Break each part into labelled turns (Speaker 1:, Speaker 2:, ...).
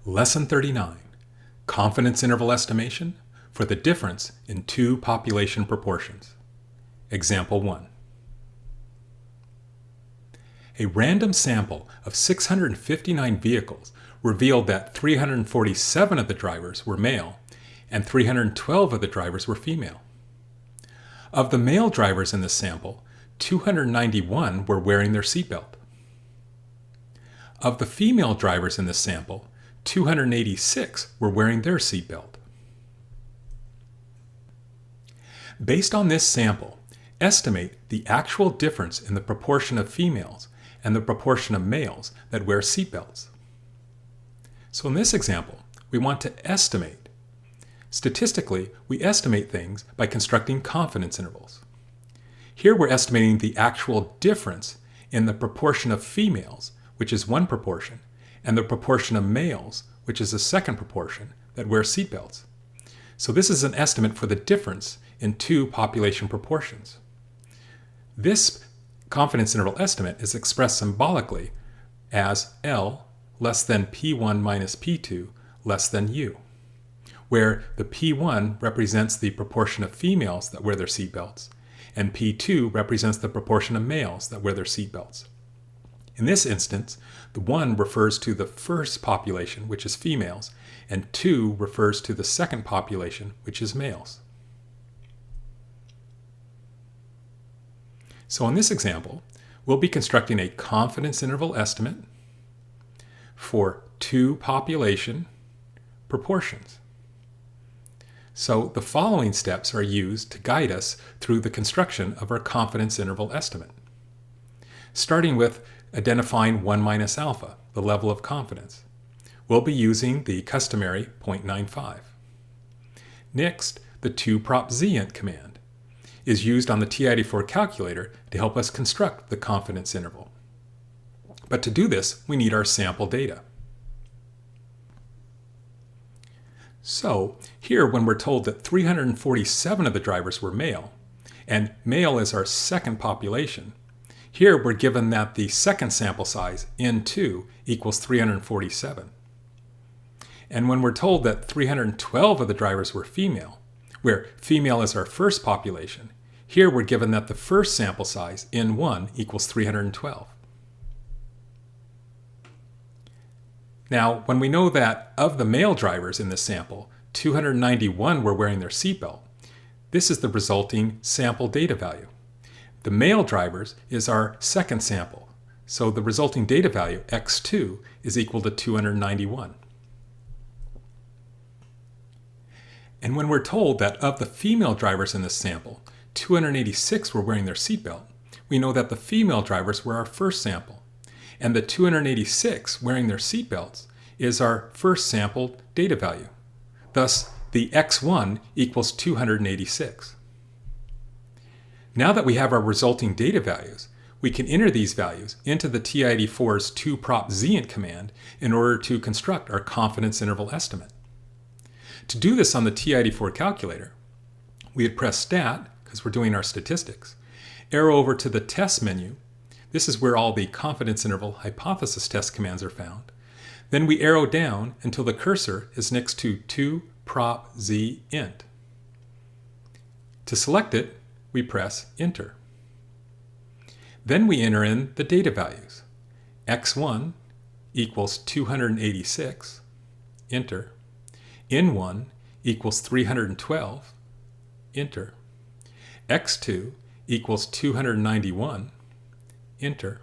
Speaker 1: Lesson 39, Confidence Interval Estimation for the difference in two population proportions. Example 1. A random sample of 659 vehicles revealed that 347 of the drivers were male and 312 of the drivers were female. Of the male drivers in this sample, 291 were wearing their seatbelt. Of the female drivers in this sample, 286 were wearing their seatbelt. Based on this sample, estimate the actual difference in the proportion of females and the proportion of males that wear seatbelts. So in this example, we want to estimate. Statistically, we estimate things by constructing confidence intervals. Here we're estimating the actual difference in the proportion of females, which is one proportion, and the proportion of males, which is a second proportion, that wear seatbelts. So this is an estimate for the difference in two population proportions. This confidence interval estimate is expressed symbolically as L less than P1 minus P2 less than U, where the P1 represents the proportion of females that wear their seatbelts, and P2 represents the proportion of males that wear their seatbelts. In this instance, the 1 refers to the first population, which is females, and 2 refers to the second population, which is males. So in this example, we'll be constructing a confidence interval estimate for two population proportions. So the following steps are used to guide us through the construction of our confidence interval estimate. Starting with identifying 1 minus alpha, the level of confidence. We'll be using the customary 0.95. Next, the 2PROP-ZINT command is used on the TI-84 calculator to help us construct the confidence interval. But to do this, we need our sample data. So here, when we're told that 347 of the drivers were male, and male is our second population, here we're given that the second sample size, N2, equals 347. And when we're told that 312 of the drivers were female, where female is our first population, here we're given that the first sample size, N1, equals 312. Now, when we know that of the male drivers in this sample, 291 were wearing their seatbelt, this is the resulting sample data value. The male drivers is our second sample, so the resulting data value, x2, is equal to 291. And when we're told that of the female drivers in this sample, 286 were wearing their seatbelt, we know that the female drivers were our first sample, and the 286 wearing their seatbelts is our first sample data value. Thus, the x1 equals 286. Now that we have our resulting data values, we can enter these values into the TI-84's 2PROP-ZINT command in order to construct our confidence interval estimate. To do this on the TI-84 calculator, we would press Stat, because we're doing our statistics, arrow over to the Test menu. This is where all the confidence interval hypothesis test commands are found. Then we arrow down until the cursor is next to 2PROP-ZINT. To select it, we press Enter. Then we enter in the data values. x1 equals 286, Enter. N1 equals 312, Enter. x2 equals 291, Enter.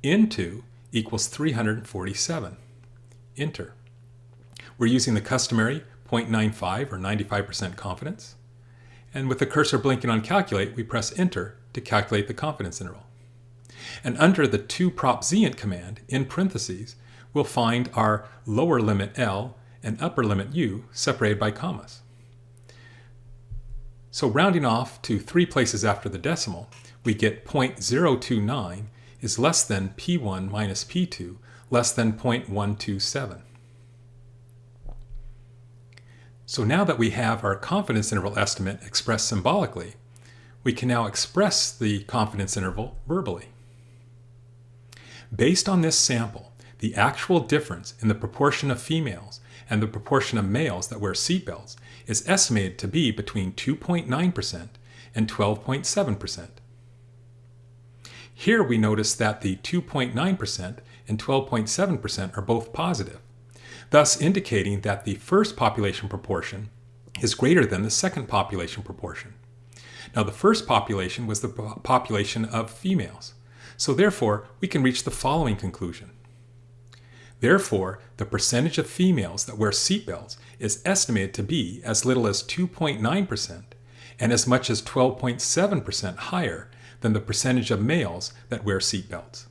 Speaker 1: N2 equals 347, Enter. We're using the customary 0.95 or 95% confidence. And with the cursor blinking on Calculate, we press Enter to calculate the confidence interval. And under the 2PROP-ZINT command, in parentheses, we'll find our lower limit L and upper limit U separated by commas. So rounding off to 3 places after the decimal, we get 0.029 is less than P1 minus P2 less than 0.127. So now that we have our confidence interval estimate expressed symbolically, we can now express the confidence interval verbally. Based on this sample, the actual difference in the proportion of females and the proportion of males that wear seatbelts is estimated to be between 2.9% and 12.7%. Here we notice that the 2.9% and 12.7% are both positive, thus indicating that the first population proportion is greater than the second population proportion. Now, the first population was the population of females, so therefore we can reach the following conclusion. Therefore, the percentage of females that wear seatbelts is estimated to be as little as 2.9% and as much as 12.7% higher than the percentage of males that wear seatbelts.